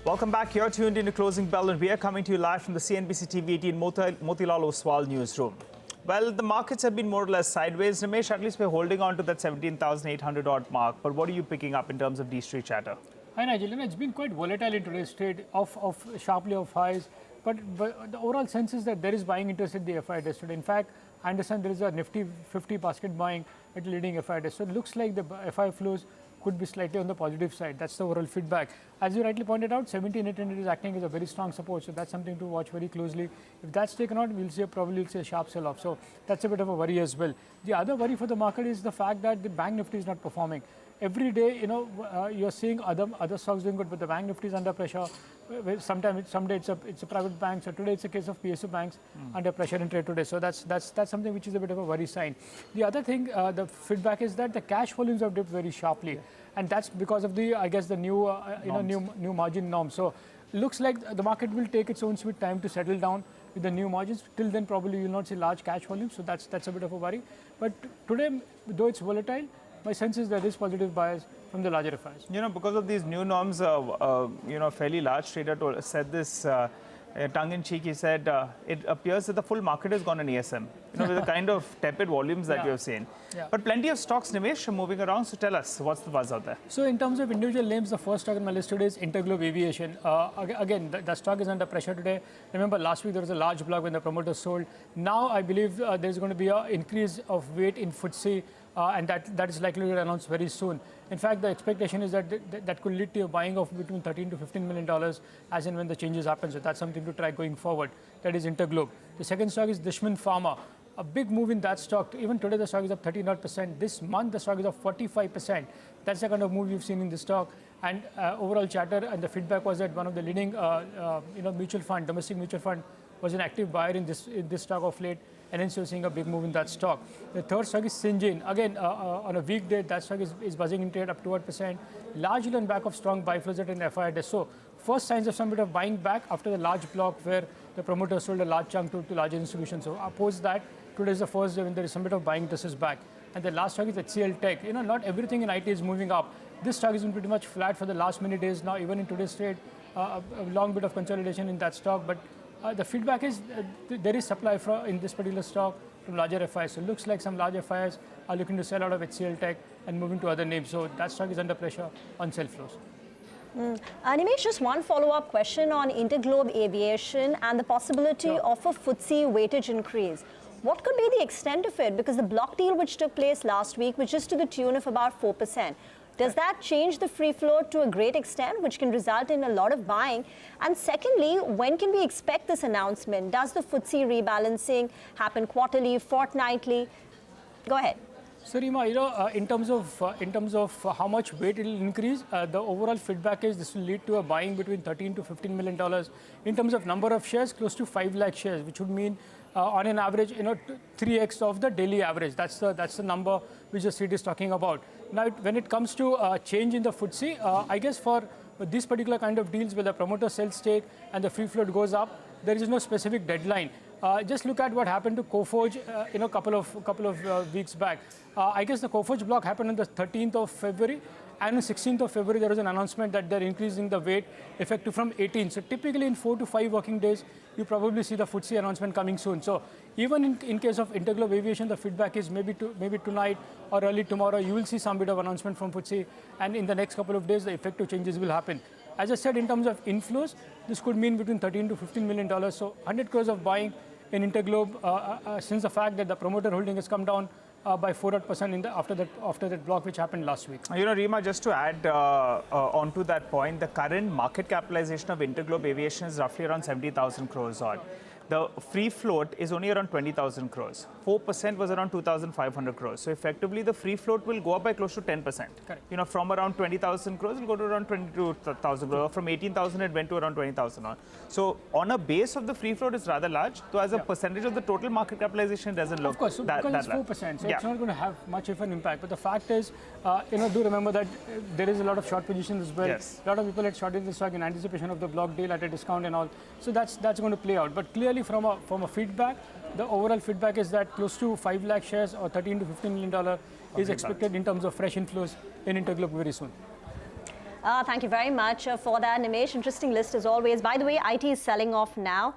Welcome back. You're tuned into Closing Bell, and we are coming to you live from the CNBC-TV18 Motilal Oswal newsroom. Well, the markets have been more or less sideways. Nimesh, at least we're holding on to that 17,800 odd mark. But what are you picking up in terms of DStreet Chatter? Hi, Nigel. It's been quite volatile in today's trade, sharply off highs. But the overall sense is that there is buying interest in the FI yesterday. In fact, I understand there is a Nifty 50 basket buying at leading FI. So it looks like the FI flows could be slightly on the positive side. That's the overall feedback. As you rightly pointed out, 17,800 is acting as a very strong support. So that's something to watch very closely. If that's taken out, we'll see probably a sharp sell-off. So that's a bit of a worry as well. The other worry for the market is the fact that the bank Nifty is not performing. Every day, you're seeing other stocks doing good, but the bank Nifty is under pressure. Sometimes, someday it's a private bank. So today it's a case of PSU banks under pressure in trade today. So that's something which is a bit of a worry sign. The other thing, the feedback is that the cash volumes have dipped very sharply, and that's because of the new new margin norm. So looks like the market will take its own sweet time to settle down with the new margins. Till then, probably you'll not see large cash volumes. So that's a bit of a worry. But today, though it's volatile, my sense is there is positive bias from the larger FIs. Because of these new norms, fairly large trader said this tongue-in-cheek. He said it appears that the full market has gone on ESM, with the kind of tepid volumes that we have seen. Yeah. But plenty of stocks, Nimesh, are moving around. So tell us, what's the buzz out there? So in terms of individual names, the first stock on my list today is Interglobe Aviation. Again, the stock is under pressure today. Remember, last week there was a large block when the promoters sold. Now I believe there's going to be an increase of weight in FTSE. And that is likely to be announced very soon. In fact, the expectation is that could lead to a buying of between $13 to $15 million as and when the changes happen. So that's something to track going forward. That is Interglobe. The second stock is Dishman Pharma. A big move in that stock. Even today, the stock is up 39%. This month, the stock is up 45%. That's the kind of move you've seen in this stock. And overall chatter and the feedback was that one of the leading mutual fund, domestic mutual fund, was an active buyer in this stock of late. And then you're seeing a big move in that stock. The third stock is Syngene. Again, on a weekday, that stock is buzzing in trade up 2%, largely on back of strong buy flows at an FIS. So first signs of some bit of buying back after the large block where the promoter sold a large chunk to larger institutions. So opposed that, today is the first day when there is some bit of buying this is back. And the last stock is HCL Tech. Not everything in IT is moving up. This stock has been pretty much flat for the last many days now, even in today's trade. A long bit of consolidation in that stock, but the feedback is there is supply in this particular stock from larger FIs. So it looks like some larger FIs are looking to sell out of HCL Tech and moving to other names. So that stock is under pressure on sell flows. Nimesh, just one follow-up question on Interglobe Aviation and the possibility of a FTSE weightage increase. What could be the extent of it? Because the block deal which took place last week was just to the tune of about 4%. Does that change the free float to a great extent, which can result in a lot of buying? And secondly, when can we expect this announcement? Does the FTSE rebalancing happen quarterly, fortnightly? Go ahead. So Rima, in terms of how much weight it will increase, the overall feedback is this will lead to a buying between $13 to $15 million. In terms of number of shares, close to 5 lakh shares, which would mean on an average, 3x of the daily average. That's the number which the street is talking about. Now, when it comes to change in the FTSE, I guess for these particular kind of deals where the promoter sells stake and the free float goes up, there is no specific deadline. Just look at what happened to Coforge, a couple of weeks back. I guess the Coforge block happened on the 13th of February. And on 16th of February, there was an announcement that they're increasing the weight effective from 18. So typically in 4 to 5 working days, you probably see the FTSE announcement coming soon. So even in case of Interglobe Aviation, the feedback is maybe tonight or early tomorrow, you will see some bit of announcement from FTSE. And in the next couple of days, the effective changes will happen. As I said, in terms of inflows, this could mean between $13 to $15 million. So 100 crores of buying in Interglobe since the fact that the promoter holding has come down by 4% after that block which happened last week. Rima, just to add onto that point, the current market capitalization of Interglobe Aviation is roughly around 70,000 crores odd. The free float is only around 20,000 crores. 4% was around 2,500 crores. So effectively, the free float will go up by close to 10%. Correct. From around 20,000 crores, it will go to around 22,000 crores. From 18,000, it went to around 20,000. So on a base of the free float, it's rather large. So as a percentage of the total market capitalization, it doesn't look of course, so that because it's 4%, so it's not going to have much of an impact. But the fact is, do remember that there is a lot of short positions as well. Yes. A lot of people had shorted the stock in anticipation of the block deal at a discount and all. So that's going to play out. But clearly, from a feedback, the overall feedback is that close to 5 lakh shares or $13 to $15 million is expected in terms of fresh inflows in Interglobe very soon. Thank you very much for that, Nimesh. Interesting list as always. By the way, IT is selling off now.